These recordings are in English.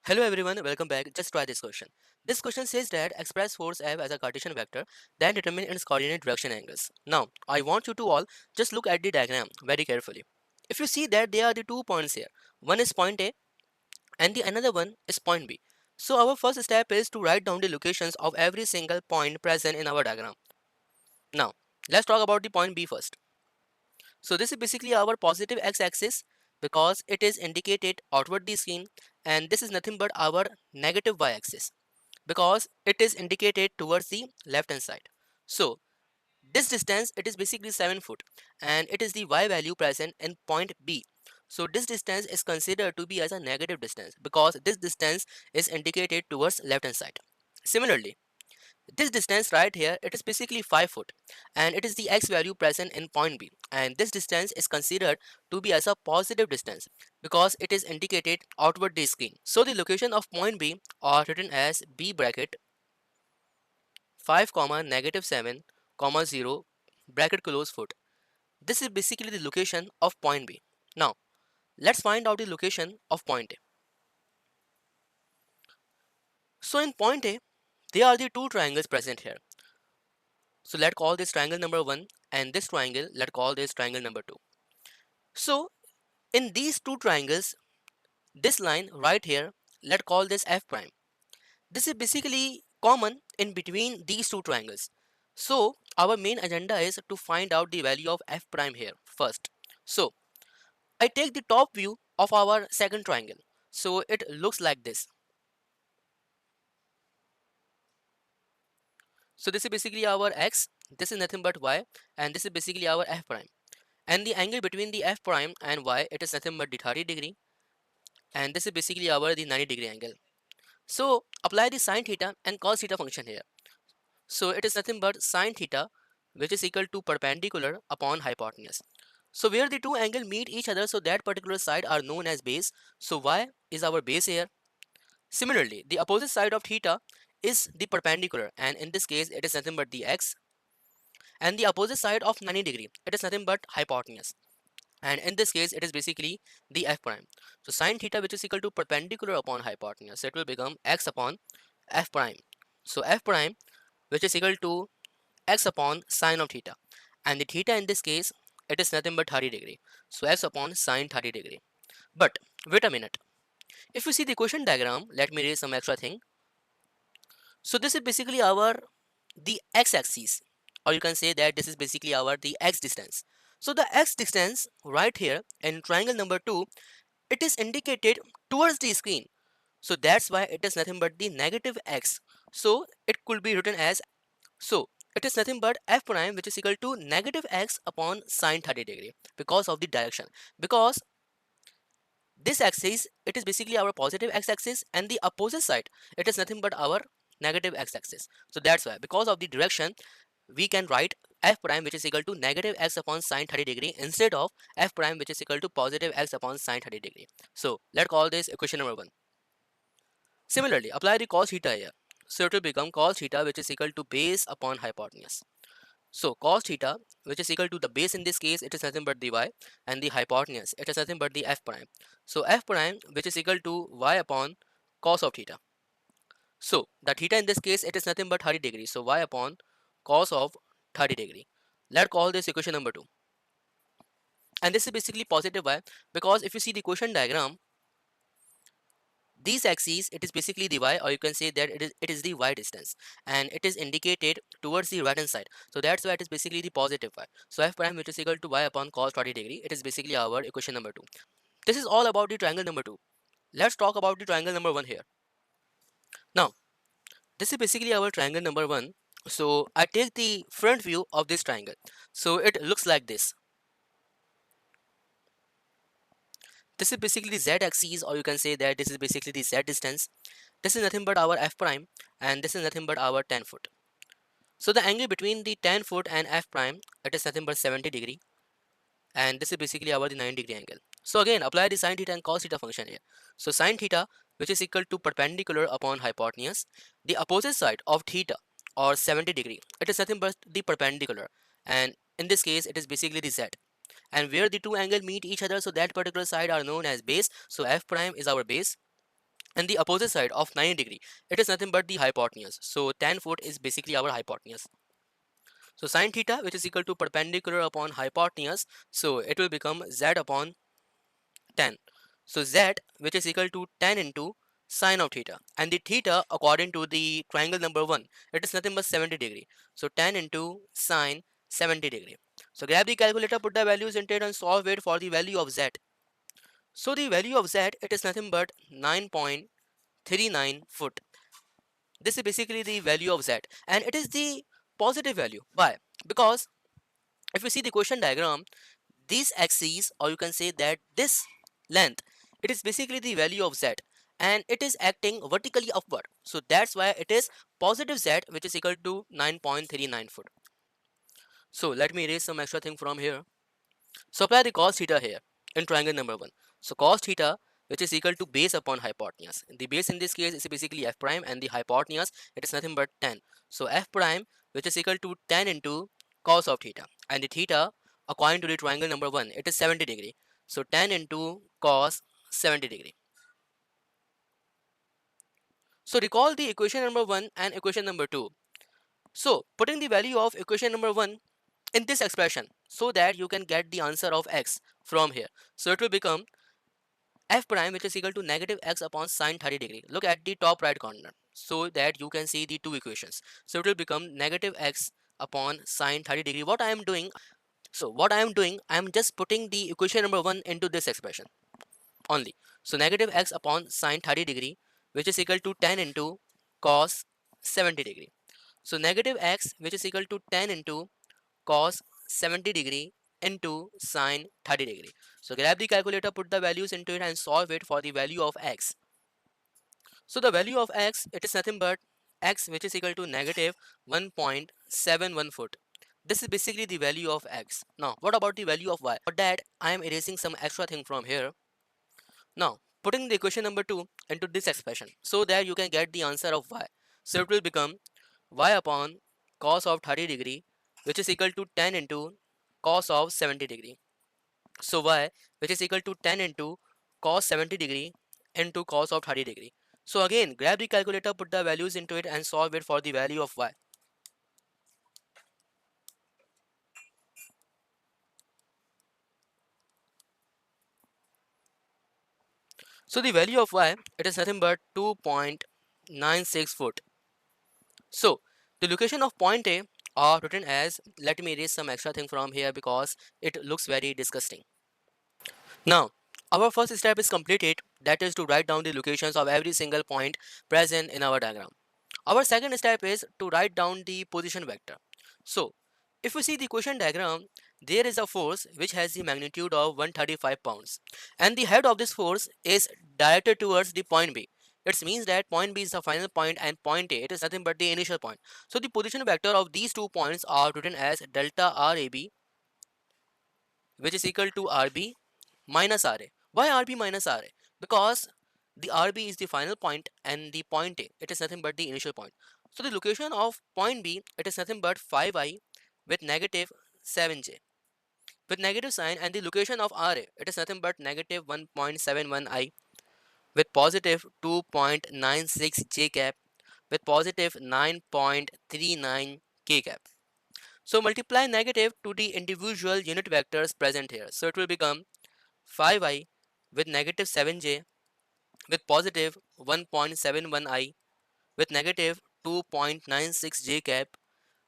Hello everyone, welcome back. Just try this question. This question says that express force F as a Cartesian vector, then determine its coordinate direction angles. Now, I want you to all just look at the diagram very carefully. If you see that there are the 2 points here, one is point A and the another one is point B. So our first step is to write down the locations of every single point present in our diagram. Now, let's talk about the point B first. So this is basically our positive x-axis because it is indicated outward the screen, and this is nothing but our negative y-axis because it is indicated towards the left hand side. So this distance, it is basically 7 foot, and it is the y value present in point B. So this distance is considered to be as a negative distance because this distance is indicated towards left hand side. Similarly, this distance right here, it is basically 5 foot, and it is the x value present in point B, and this distance is considered to be as a positive distance because it is indicated outward the screen. So the location of point B are written as B bracket 5 comma negative 7 comma 0 bracket close foot. This is basically the location of point B. Now let's find out the location of point A. So in point A, there are the two triangles present here. So let's call this triangle number 1, and this triangle, let's call this triangle number 2. So in these two triangles, this line right here, let's call this f prime. This is basically common in between these two triangles. So our main agenda is to find out the value of f prime here first. So I take the top view of our second triangle. So it looks like this. So this is basically our x, this is nothing but y, and this is basically our f prime. And the angle between the f prime and y, it is nothing but the 30 degree, and this is basically our the 90-degree angle. So apply the sine theta and cos theta function here. So it is nothing but sine theta, which is equal to perpendicular upon hypotenuse. So where the two angles meet each other, so that particular side are known as base. So y is our base here. Similarly, the opposite side of theta is the perpendicular, and in this case it is nothing but the x, and the opposite side of 90 degree, it is nothing but hypotenuse, and in this case it is basically the f prime. So sine theta, which is equal to perpendicular upon hypotenuse, so it will become x upon f prime. So f prime, which is equal to x upon sine of theta, and the theta in this case, it is nothing but 30 degree, so x upon sine 30 degree. But wait a minute, if you see the equation diagram, let me raise some extra thing. So this is basically our the x-axis, or you can say that this is basically our the x distance. So the x distance right here in triangle number 2, it is indicated towards the screen, so that's why it is nothing but the negative x. So it could be written as, so it is nothing but f prime, which is equal to negative x upon sine 30 degree because of the direction, because this axis, it is basically our positive x-axis, and the opposite side, it is nothing but our negative x-axis. So that's why, because of the direction, we can write f prime, which is equal to negative x upon sine 30 degree, instead of f prime, which is equal to positive x upon sine 30 degree. So let's call this equation number 1. Similarly, apply the cos theta here. So it will become cos theta, which is equal to base upon hypotenuse. So cos theta, which is equal to the base, in this case it is nothing but the y, and the hypotenuse, it is nothing but the f prime. So f prime, which is equal to y upon cos of theta. So the theta in this case, it is nothing but 30 degree, so y upon cos of 30 degree. Let's call this equation number 2, and this is basically positive y, because if you see the equation diagram, these axes, it is basically the y, or you can say that it is the y distance, and it is indicated towards the right hand side, so that's why it is basically the positive y. So f prime, which is equal to y upon cos 30 degree, it is basically our equation number 2. This is all about the triangle number 2. Let's talk about the triangle number 1 here. Now this is basically our triangle number 1. So I take the front view of this triangle, so it looks like this. This is basically the z axis, or you can say that this is basically the z distance. This is nothing but our f prime, and this is nothing but our 10 foot. So the angle between the 10 foot and f prime, it is nothing but 70 degree, and this is basically our the 90-degree angle. So again, apply the sine theta and cos theta function here. So sine theta, which is equal to perpendicular upon hypotenuse, the opposite side of theta, or 70 degree, it is nothing but the perpendicular, and in this case it is basically the z, and where the two angles meet each other, so that particular side are known as base. So f prime is our base, and the opposite side of 90 degree, it is nothing but the hypotenuse. So tan foot is basically our hypotenuse. So sine theta, which is equal to perpendicular upon hypotenuse, so it will become z upon tan. So z, which is equal to tan into sine of theta, and the theta according to the triangle number 1, it is nothing but 70 degree. So tan into sine 70 degree. So grab the calculator, put the values into it and solve it for the value of z. So the value of z, it is nothing but 9.39 foot. This is basically the value of z, and it is the positive value. Why? Because if you see the question diagram, these axes, or you can say that this length, it is basically the value of z, and it is acting vertically upward. So that's why it is positive z, which is equal to 9.39 foot. So let me erase some extra thing from here. So apply the cos theta here in triangle number 1. So cos theta, which is equal to base upon hypotenuse. The base in this case is basically f prime, and the hypotenuse, it is nothing but tan. So f prime, which is equal to tan into cos of theta, and the theta according to the triangle number 1, it is 70 degree. So tan into cos 70 degree. So recall the equation number 1 and equation number 2. So putting the value of equation number 1 in this expression, so that you can get the answer of x from here. So it will become f prime, which is equal to negative x upon sine 30 degree. Look at the top right corner so that you can see the two equations. So it will become negative x upon sine 30 degree. What I am doing, I am just putting the equation number 1 into this expression only. So negative x upon sine 30 degree, which is equal to tan into cos 70 degree. So negative x, which is equal to tan into cos 70 degree into sine 30 degree. So grab the calculator, put the values into it and solve it for the value of x. So the value of x, it is nothing but x, which is equal to negative 1.71 foot. This is basically the value of x. Now what about the value of y? For that I am erasing some extra thing from here. Now putting the equation number 2 into this expression so that you can get the answer of y. So it will become y upon cos of 30 degree, which is equal to tan into cos of 70 degree. So y, which is equal to tan into cos 70 degree into cos of 30 degree. So again, grab the calculator, put the values into it and solve it for the value of y. So the value of y, it is nothing but 2.96 foot. So the location of point A are written as, let me erase some extra thing from here because it looks very disgusting. Now, our first step is completed, that is to write down the locations of every single point present in our diagram. Our second step is to write down the position vector. So, if we see the question diagram, there is a force which has the magnitude of 135 pounds, and the head of this force is directed towards the point B. It means that point B is the final point and point A, it is nothing but the initial point. So the position vector of these 2 points are written as delta RAB, which is equal to RB minus RA. Why RB minus RA? Because the RB is the final point and the point A, it is nothing but the initial point. So the location of point B, it is nothing but 5i with negative 7j with negative sign, and the location of RA, it is nothing but negative 1.71i with positive 2.96 j cap with positive 9.39 k cap. So multiply negative to the individual unit vectors present here. So it will become 5i with negative 7j with positive 1.71i with negative 2.96 j cap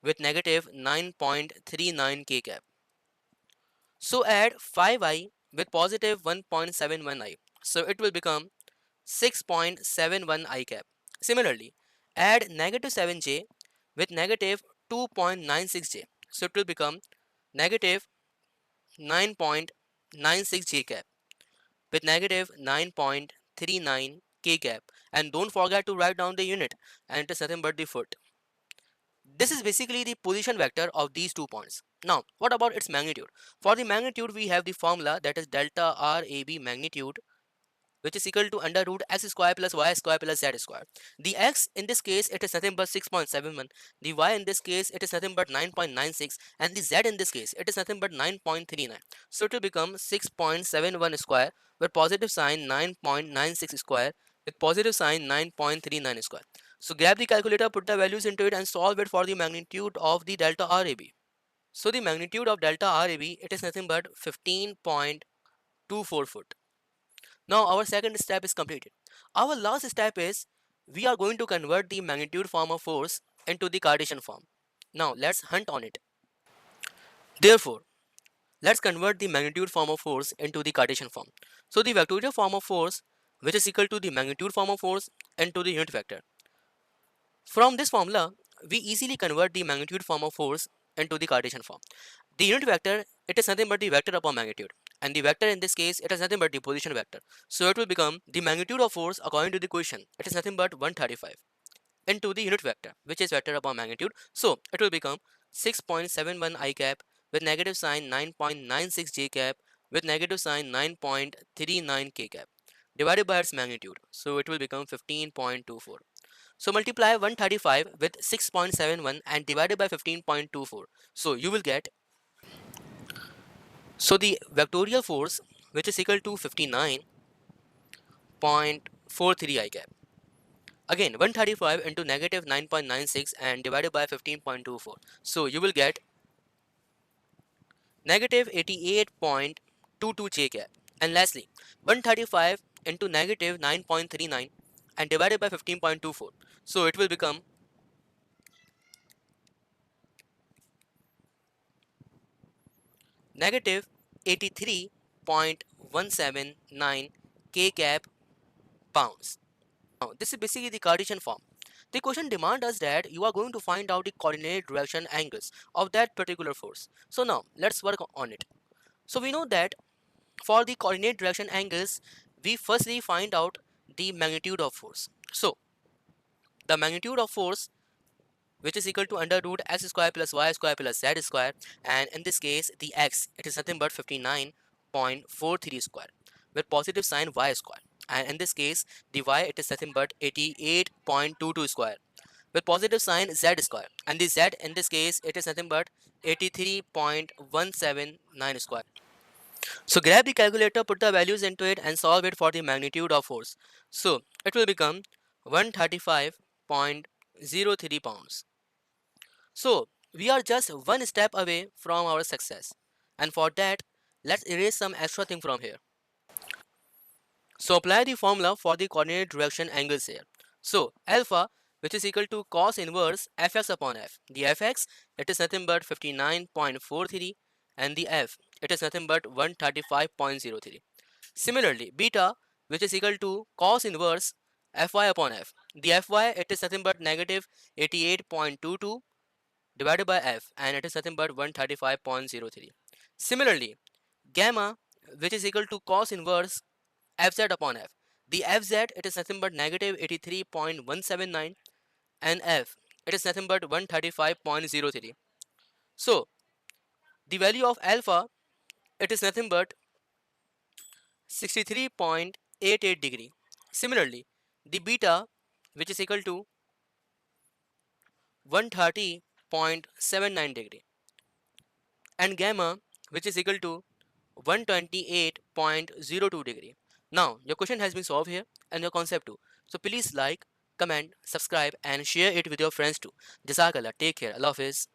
with negative 9.39 k cap. So add 5i with positive 1.71i. So it will become 6.71 i cap. Similarly, add negative 7j with negative 2.96j. So it will become negative 9.96 j cap with negative 9.39 k cap. And don't forget to write down the unit, and it is nothing but the foot. This is basically the position vector of these 2 points. Now, what about its magnitude? For the magnitude, we have the formula, that is delta RAB magnitude, which is equal to under root x square plus y square plus z square. The x in this case, it is nothing but 6.71. The y in this case, it is nothing but 9.96, and the z in this case, it is nothing but 9.39. So it will become 6.71 square with positive sign 9.96 square with positive sign 9.39 square. So grab the calculator, put the values into it and solve it for the magnitude of the delta RAB. So the magnitude of delta RAB, it is nothing but 15.24 foot. Now our second step is completed. Our last step is we are going to convert the magnitude form of force into the Cartesian form. Now let's hunt on it. Therefore, let's convert the magnitude form of force into the Cartesian form. So the vectorial form of force, which is equal to the magnitude form of force into the unit vector. From this formula, we easily convert the magnitude form of force into the Cartesian form. The unit vector, it is nothing but the vector upon magnitude. And the vector in this case, it is nothing but the position vector. So it will become the magnitude of force according to the equation. It is nothing but 135 into the unit vector, which is vector upon magnitude. So it will become 6.71 I cap with negative sign 9.96 j cap with negative sign 9.39 k cap divided by its magnitude. So it will become 15.24. So multiply 135 with 6.71 and divided by 15.24. So you will get, so the vectorial force, which is equal to 59.43 I cap. Again 135 into negative 9.96 and divided by 15.24. So you will get negative 88.22 j cap. And lastly 135 into negative 9.39 and divided by 15.24. So it will become negative 83.179 k cap pounds. Now, this is basically the Cartesian form. The question demands us that you are going to find out the coordinate direction angles of that particular force. So now, let's work on it. So we know that for the coordinate direction angles, we firstly find out the magnitude of force. So, the magnitude of force, which is equal to under root x square plus y square plus z square, and in this case the x, it is nothing but 59.43 square with positive sign y square, and in this case the y, it is nothing but 88.22 square with positive sign z square, and the z in this case, it is nothing but 83.179 square. So grab the calculator, put the values into it and solve it for the magnitude of force. So it will become 135.03 pounds. So we are just one step away from our success. And for that, let's erase some extra thing from here. So apply the formula for the coordinate direction angles here. So alpha, which is equal to cos inverse fx upon f. The fx, it is nothing but 59.43, and the f, it is nothing but 135.03. Similarly, beta, which is equal to cos inverse fy upon f. The fy, it is nothing but negative 88.22 divided by f, and it is nothing but 135.03. Similarly, gamma, which is equal to cos inverse fz upon f. The fz, it is nothing but negative 83.179, and f, it is nothing but 135.03. So the value of alpha, it is nothing but 63.88 degree. Similarly, the beta, which is equal to 130.79 degree, and gamma, which is equal to 128.02 degree. Now your question has been solved here and your concept too. So please like, comment, subscribe and share it with your friends too. Jazakallah. Take care. Allah Hafiz.